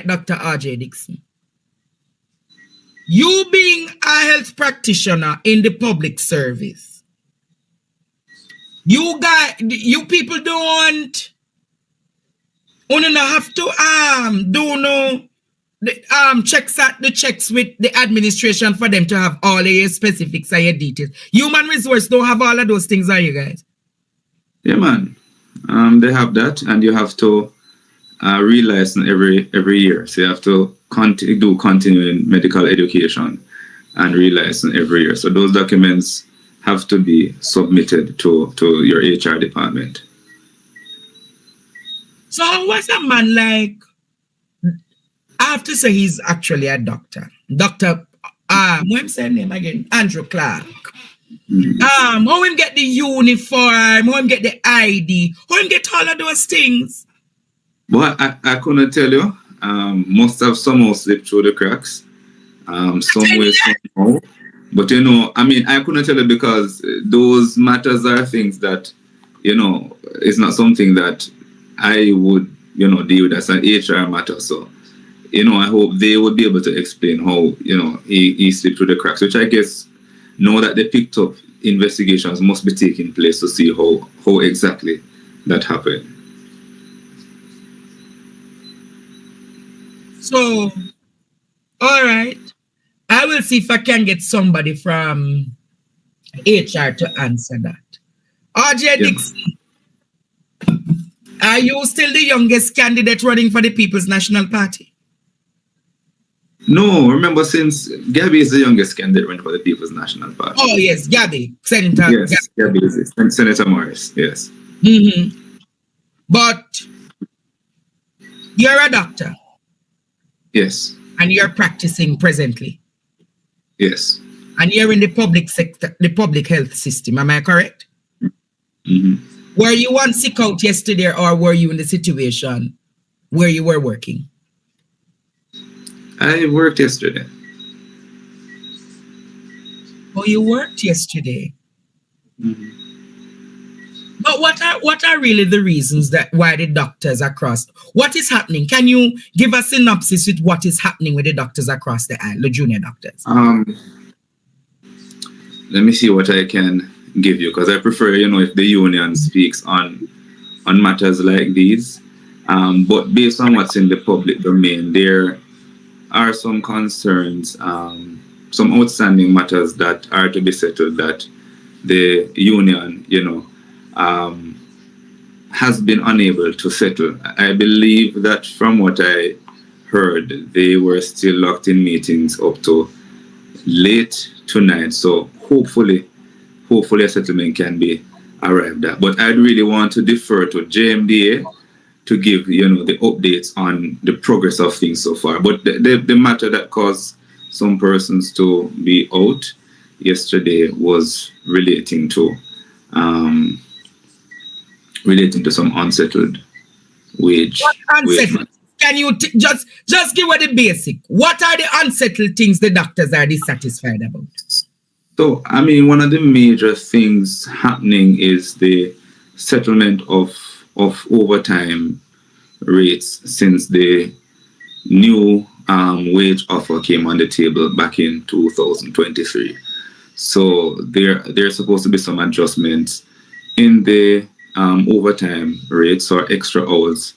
Dr. Aujae Dixon. You being a health practitioner in the public service, you people don't have to do no checks with the administration for them to have all of your specifics and your details. Human resource don't have all of those things, are you guys? Yeah, man. They have that, and you have to re-license every year. So you have to do continuing medical education and re-license every year. So those documents have to be submitted to your HR department. So what's a man like? I have to say he's actually a doctor. Dr. What's his name again? Andrew Clark. How him get the uniform, how him get the ID, how him get all of those things? Well, I couldn't tell you. Must have somehow slipped through the cracks. Some way, somehow. But I couldn't tell you because those matters are things that, it's not something that I would, deal with as an HR matter. So, I hope they would be able to explain how, he slipped through the cracks, which I guess now that they picked up, investigations must be taking place to see how exactly that happened. So, all right. I will see if I can get somebody from HR to answer that. Aujae Dixon, are you still the youngest candidate running for the People's National Party? No, remember, since Gabby is the youngest candidate running for the People's National Party. Oh, yes, Gabby, Senator. Yes, Gabby is it. Senator Morris, yes. But you're a doctor. Yes. And you're practicing presently. Yes. And you're in the public sector, the public health system. Am I correct? Were you on sick out yesterday, or were you in the situation where you were working? I worked yesterday. Oh, you worked yesterday. But what are really the reasons that why the doctors across? What is happening? Can you give a synopsis with what is happening with the doctors across the aisle, the junior doctors? Let me see what I can give you, because I prefer, if the union speaks on matters like these. But based on what's in the public domain, there are some concerns, some outstanding matters that are to be settled that the union, has been unable to settle. I believe that from what I heard, they were still locked in meetings up to late tonight. So hopefully a settlement can be arrived at. But I'd really want to defer to JMDA to give, the updates on the progress of things so far. But the matter that caused some persons to be out yesterday was relating to some unsettled wage. What unsettled? Can you just give us the basic? What are the unsettled things the doctors are dissatisfied about? So, one of the major things happening is the settlement of overtime rates since the new wage offer came on the table back in 2023. So there's supposed to be some adjustments in the overtime rates or extra hours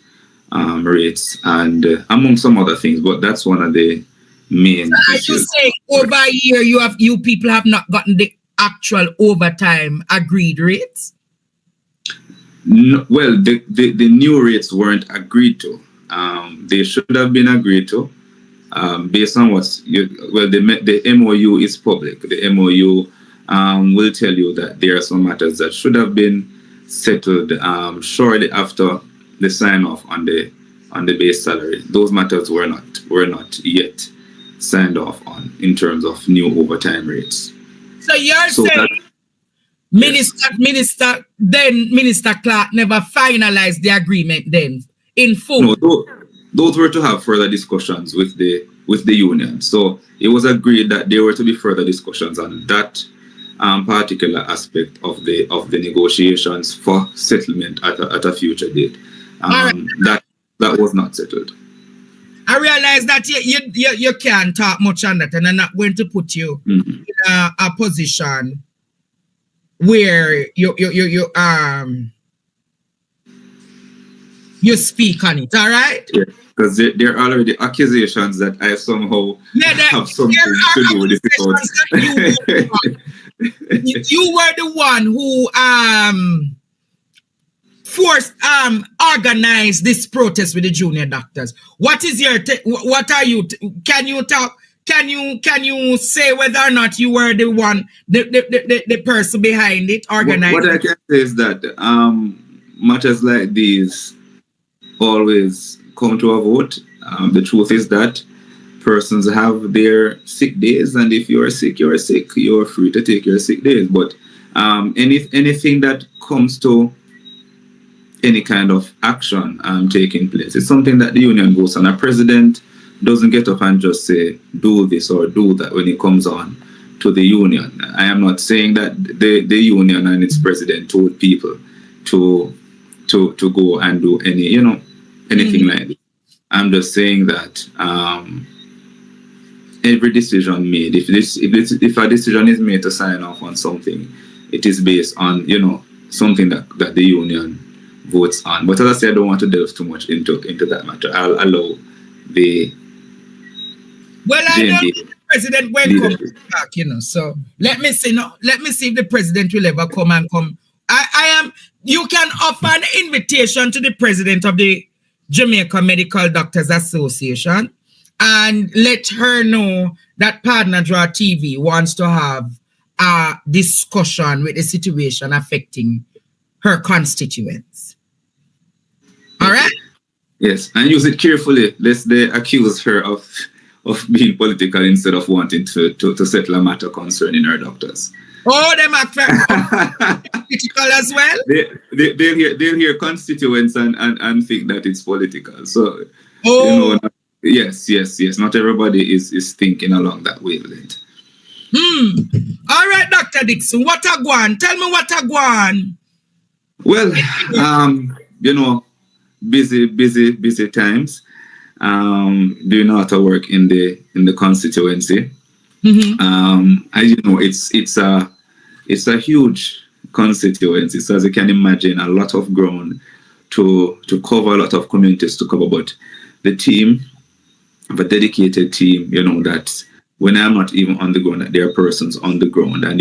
rates, and among some other things, but that's one of the main issues. Are you saying over a year you people have not gotten the actual overtime agreed rates? No, well, the new rates weren't agreed to. They should have been agreed to based on the MOU is public. The MOU will tell you that there are some matters that should have been settled shortly after the sign off on the base salary. Those matters were not yet signed off on in terms of new overtime rates. So you're saying Minister Clark never finalized the agreement then in full? No, those were to have further discussions with the union. So it was agreed that there were to be further discussions on that particular aspect of the negotiations for settlement at a future date. That was not settled. I realize that you can't talk much on that, and I'm not going to put you in a position where you speak on it. All right? Yeah, because there are already accusations that I somehow have something to do with it. You were the one who forced organized this protest with the junior doctors. What is your what are you can you talk, can you say whether or not you were the one, the person behind it organized? What I can say is that matters like these always come to a vote. The truth is that persons have their sick days, and if you're sick, you're sick. You're free to take your sick days. But anything that comes to any kind of action taking place, it's something that the union goes on. A president doesn't get up and just say, do this or do that when it comes on to the union. I am not saying that the union and its president told people to go and do anything like that. I'm just saying that every decision made, if a decision is made to sign off on something, it is based on something that the union votes on. But as I said, I don't want to delve too much into that matter. I'll allow the I know the president will come back, so let me see if the president will ever come. You can offer an invitation to the president of the Jamaica Medical Doctors Association and let her know that Partner Draw TV wants to have a discussion with the situation affecting her constituents. All right? Yes, and use it carefully, lest they accuse her of being political instead of wanting to settle a matter concerning her doctors. Oh, them are political as well? They'll hear constituents and think that it's political. So, yes. Not everybody is thinking along that wavelength. All right, Dr. Dixon, what a go on? Tell me what a go on. Well, busy times. Doing a lot of work in the constituency. As you know, it's a huge constituency. So as you can imagine, a lot of ground to cover, a lot of communities to cover. But the team, a dedicated team, that when I'm not even on the ground, that there are persons on the ground, and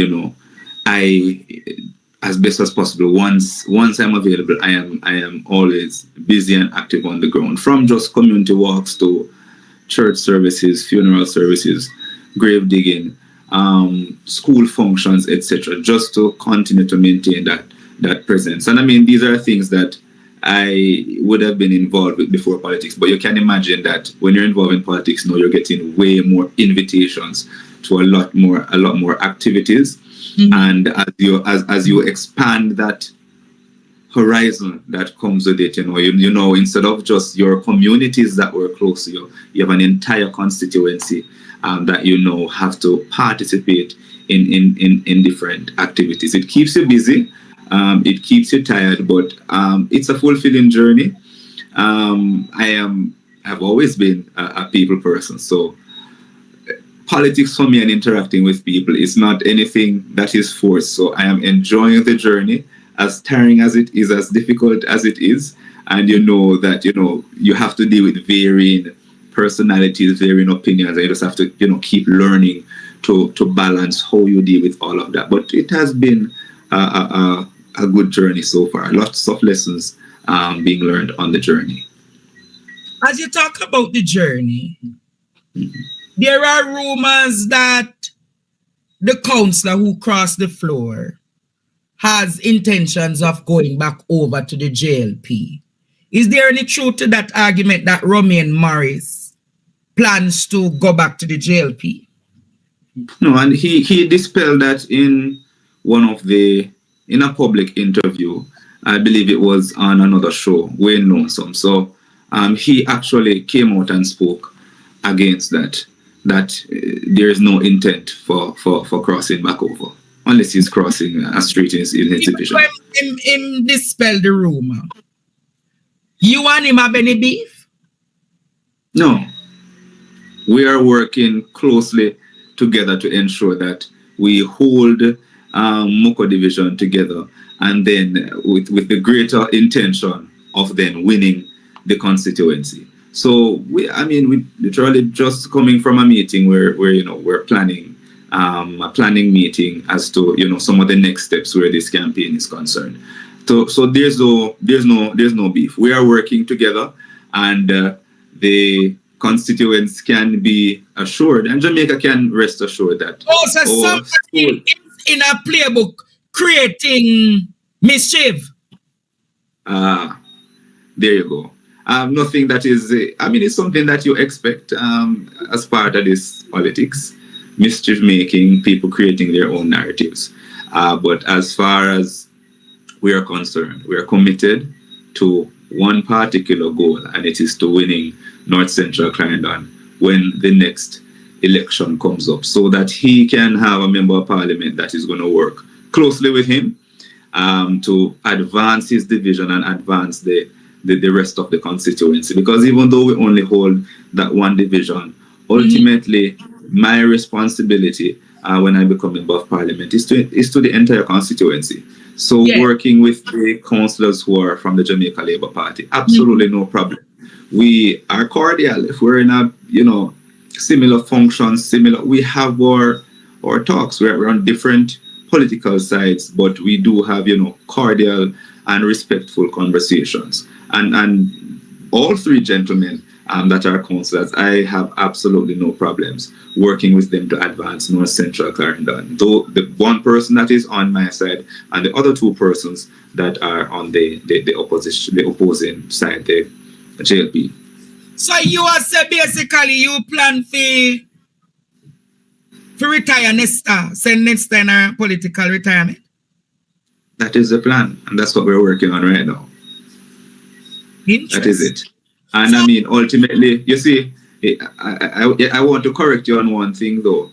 I, as best as possible, once I'm available, I am always busy and active on the ground, from just community walks to church services, funeral services, grave digging, school functions, etc., just to continue to maintain that presence. And I mean, these are things that I would have been involved with before politics, but you can imagine that when you're involved in politics now, you're getting way more invitations to a lot more activities. And as you expand that horizon that comes with it, instead of just your communities that were close to you, you have an entire constituency that have to participate in different activities. It keeps you busy, it keeps you tired, but it's a fulfilling journey. I've always been a people person, so politics for me and interacting with people is not anything that is forced. So I am enjoying the journey, as tiring as it is, as difficult as it is. And that you have to deal with varying personalities, varying opinions, and you just have to keep learning to balance how you deal with all of that. But it has been a good journey so far. Lots of lessons being learned on the journey. As you talk about the journey, there are rumors that the councillor who crossed the floor has intentions of going back over to the JLP. Is there any truth to that argument that Romaine Morris plans to go back to the JLP? No, and he dispelled that in a public interview. I believe it was on another show, Wayne Lonesome. So he actually came out and spoke against that there is no intent for crossing back over, unless he's crossing a street in his division. When him dispel the rumor, you and him have any beef? No, we are working closely together to ensure that we hold Moko division together, and then with the greater intention of then winning the constituency. So we literally just coming from a meeting where we're planning a planning meeting as to some of the next steps where this campaign is concerned. So there's no beef. We are working together, and the constituents can be assured, and Jamaica can rest assured that. Also, somebody is in a playbook creating mischief. There you go. Nothing that is, it's something that you expect as part of this politics, mischief making, people creating their own narratives. But as far as we are concerned, we are committed to one particular goal, and it is to winning North Central Clarendon when the next election comes up, so that he can have a member of parliament that is going to work closely with him to advance his division and advance the rest of the constituency. Because even though we only hold that one division, ultimately my responsibility when I become member of parliament is to the entire constituency. So working with the councillors who are from the Jamaica Labour Party, absolutely no problem. We are cordial. If we're in a similar functions, we have our talks. We're on different political sides, but we do have cordial and respectful conversations. And all three gentlemen that are councillors, I have absolutely no problems working with them to advance North Central Clarendon. Though the one person that is on my side and the other two persons that are on the opposing side, the JLP. So you are say basically you plan for retire send next in a political retirement? That is the plan, and that's what we're working on right now. That is it. And ultimately, you see, I want to correct you on one thing though,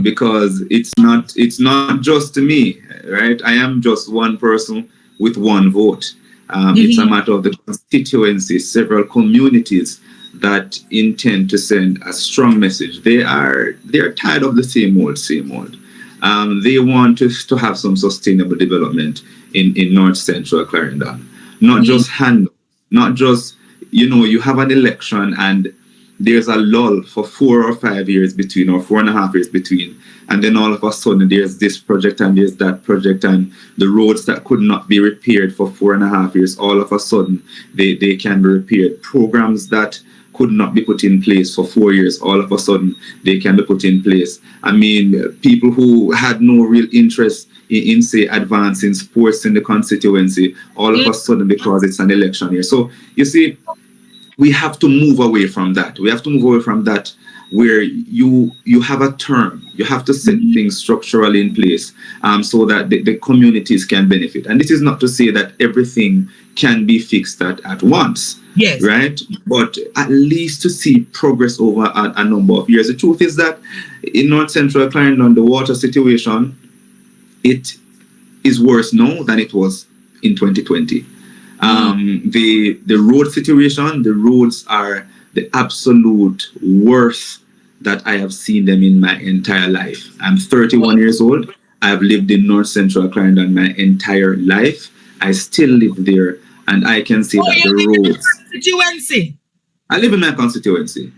because it's not just me, right? I am just one person with one vote. It's a matter of the constituency, several communities that intend to send a strong message. They're tired of the same old. They want to have some sustainable development in North Central Clarendon, not just handle, not just you have an election and there's a lull for 4 or 5 years between, or 4.5 years between, and then all of a sudden there's this project and there's that project, and the roads that could not be repaired for 4.5 years, all of a sudden they can be repaired. Programs that could not be put in place for 4 years, all of a sudden they can be put in place. People who had no real interest in say advancing sports in the constituency, all of a sudden, because it's an election year. So you see, we have to move away from that. We have to move away from that where you have a term. You have to set things structurally in place so that the communities can benefit. And this is not to say that everything can be fixed at once. Yes. Right? But at least to see progress over a number of years. The truth is that in North Central Clarendon, the water situation, it is worse now than it was in 2020. The road situation, the roads are the absolute worst that I have seen them in my entire life. I'm 31 years old. I've lived in North Central Clarendon my entire life. I still live there, and I can say that the roads. Constituency. I live in my constituency.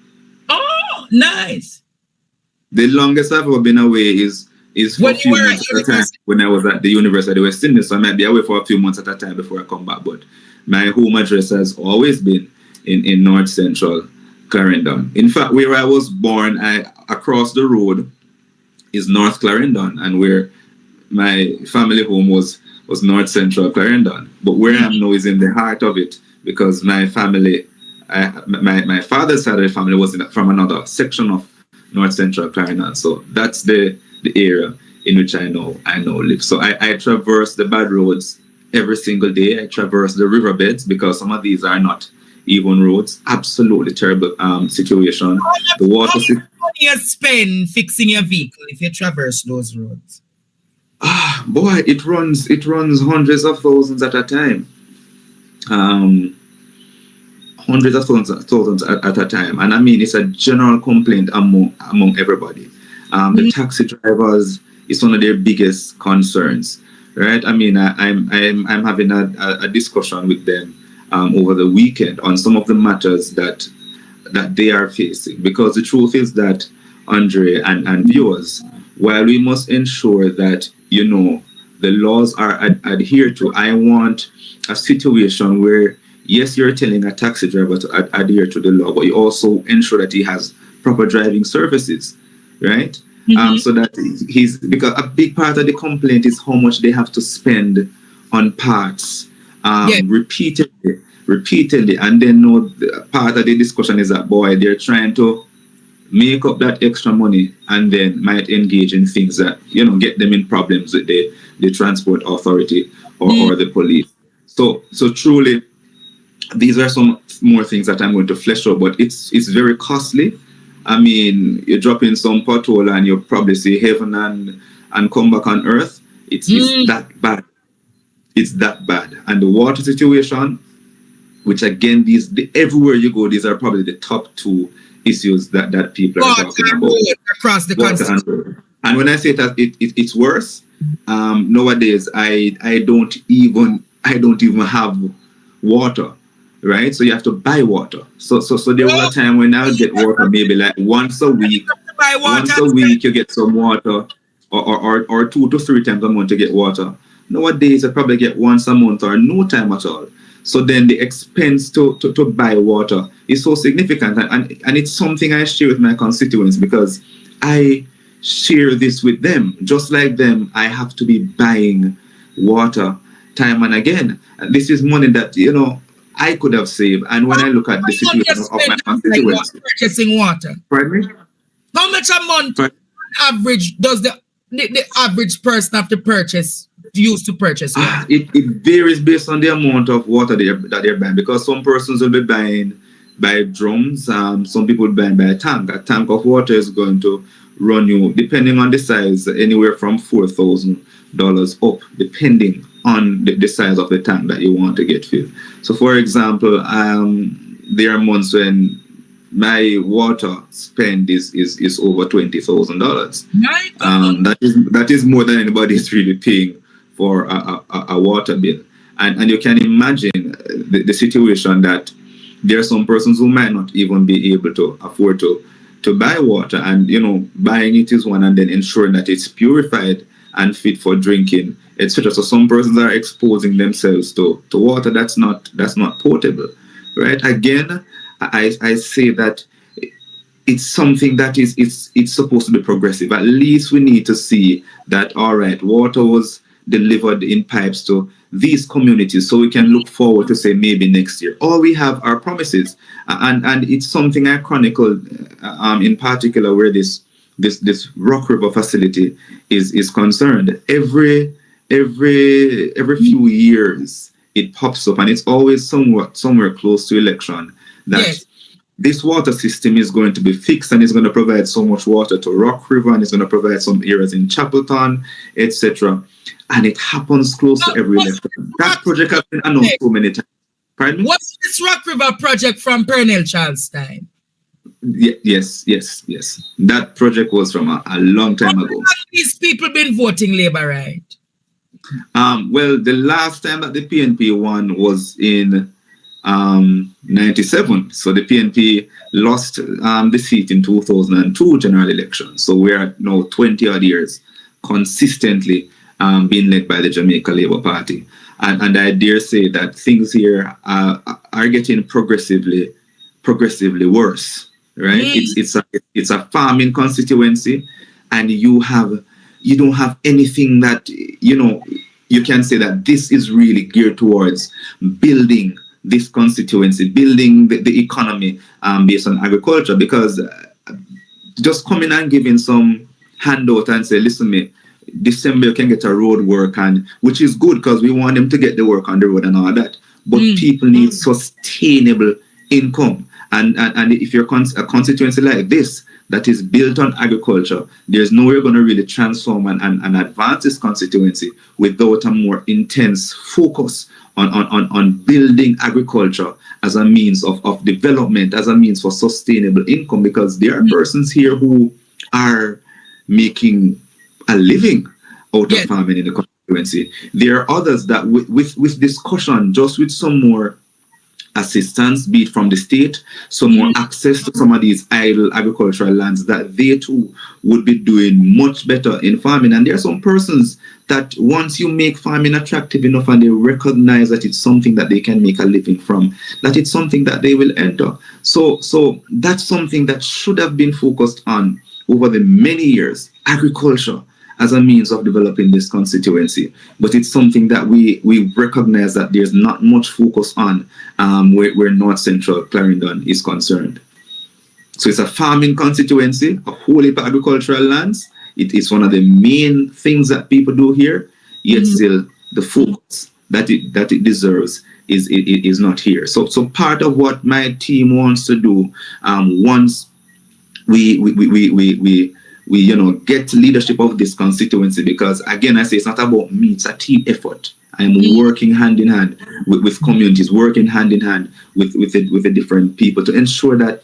Oh, nice. The longest I've ever been away is for a few months at a time when I was at the University of West Indies. So I might be away for a few months at a time before I come back. But my home address has always been in North Central Clarendon. In fact, where I was born, across the road is North Clarendon, and where my family home was North Central Clarendon. But where I am now is in the heart of it, because my family, my father's side of the family was from another section of North Central Clarendon. So that's the area in which I now live. So I traverse the bad roads every single day. I traverse the riverbeds because some of these are not even roads. Absolutely terrible situation. The water. How much money you spend fixing your vehicle if you traverse those roads? Boy, it runs hundreds of thousands at a time. hundreds of thousands at a time. And I mean, it's a general complaint among everybody. The taxi drivers is one of their biggest concerns, right? I mean, I'm having a discussion with them over the weekend on some of the matters that they are facing, because the truth is that, Andre and viewers, while we must ensure that the laws are adhered to, I want a situation where, yes, you're telling a taxi driver to adhere to the law, but you also ensure that he has proper driving services, right? So that because a big part of the complaint is how much they have to spend on parts repeatedly, and then part of the discussion is that, boy, they're trying to make up that extra money and then might engage in things that get them in problems with the transport authority or the police. So truly, these are some more things that I'm going to flesh out, but it's very costly. I mean, you drop in some pothole and you probably see heaven and come back on earth. It's that bad. It's that bad. And the water situation, which again, everywhere you go, these are probably the top two issues that people are talking about across the country. And when I say that it's worse, nowadays I don't even have water, right? So you have to buy water. So there was a time when I would get water maybe like once a week. Once a week you get some water, or 2 to 3 times a month to get water. Nowadays I probably get once a month or no time at all. So then the expense to buy water is so significant, and it's something I share with my constituents, because I share this with them. Just like them, I have to be buying water time and again. And this is money that I could have saved. And when I look at the situation of my constituents, purchasing water. Pardon me? How much a month on average does the average person have to use to purchase water? It varies based on the amount of water that they're buying, because some persons will be buying by drums, some people will buy by a tank. A tank of water is going to run you, depending on the size, anywhere from $4,000 up, depending on the size of the tank that you want to get filled. So for example, there are months when my water spend is over $20,000. That is more than anybody is really paying for a water bill. And you can imagine the situation that there are some persons who might not even be able to afford to buy water, and buying it is one, and then ensuring that it's purified and fit for drinking, etc. So some persons are exposing themselves to water that's not potable, right? Again, I say that it's something that it's supposed to be progressive. At least we need to see that, all right, water was delivered in pipes to these communities, so we can look forward to say maybe next year. All we have are promises, and it's something I chronicled in particular where this Rock River facility is concerned. Every few years it pops up, and it's always somewhere close to election that this water system is going to be fixed, and it's going to provide so much water to Rock River, and it's going to provide some areas in Chapelton, etc. And it happens close to every election. That project has been announced so many times. Pardon me? What's this Rock River project from Pernell Child's time? Yes. That project was from a long time ago. These people been voting Labour, right? Well, the last time that the PNP won was in 97. So the PNP lost the seat in 2002 general election. So we're now 20 odd years consistently being led by the Jamaica Labour Party. And I dare say that things here are getting progressively worse, right? It's a farming constituency, and you don't have anything that you can say that this is really geared towards building this constituency, building the economy based on agriculture. Because just coming and giving some handout and say, listen, me, December you can get a road work, and which is good because we want them to get the work on the road and all that. But people need sustainable income, and if you're a constituency like this that is built on agriculture, there's no way you're going to really transform and advance this constituency without a more intense focus on building agriculture as a means of development, as a means for sustainable income, because there are persons here who are making a living out of farming in the constituency. There are others that with discussion, just with some more assistance, be it from the state, some more access to some of these idle agricultural lands, that they too would be doing much better in farming. And there are some persons that once you make farming attractive enough and they recognize that it's something that they can make a living from, that it's something that they will enter. So that's something that should have been focused on over the many years, agriculture as a means of developing this constituency. But it's something that we recognize that there's not much focus on where North Central Clarendon is concerned. So it's a farming constituency, a whole heap of agricultural lands. It is one of the main things that people do here, yet still the focus that it deserves is not here. So part of what my team wants to do, once we get leadership of this constituency, because again I say it's not about me, it's a team effort. I'm working hand in hand with communities, working hand in hand with the different people to ensure that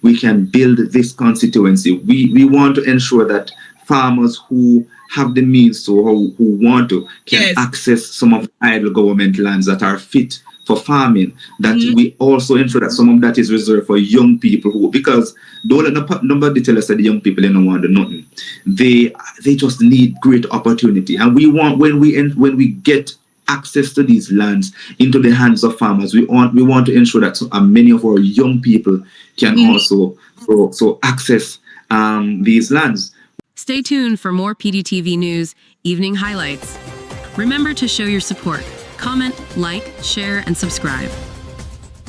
we can build this constituency. We want to ensure that farmers who have the means to, who want to, can access some of the idle government lands that are fit for farming, that we also ensure that some of that is reserved for young people who, because don't let nobody tell us that the young people, they don't want to do nothing. They just need great opportunity. And we want, when we get access to these lands into the hands of farmers, we want to ensure that many of our young people can also access these lands. Stay tuned for more PDTV News Evening Highlights. Remember to show your support. Comment, like, share, and subscribe.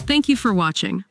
Thank you for watching.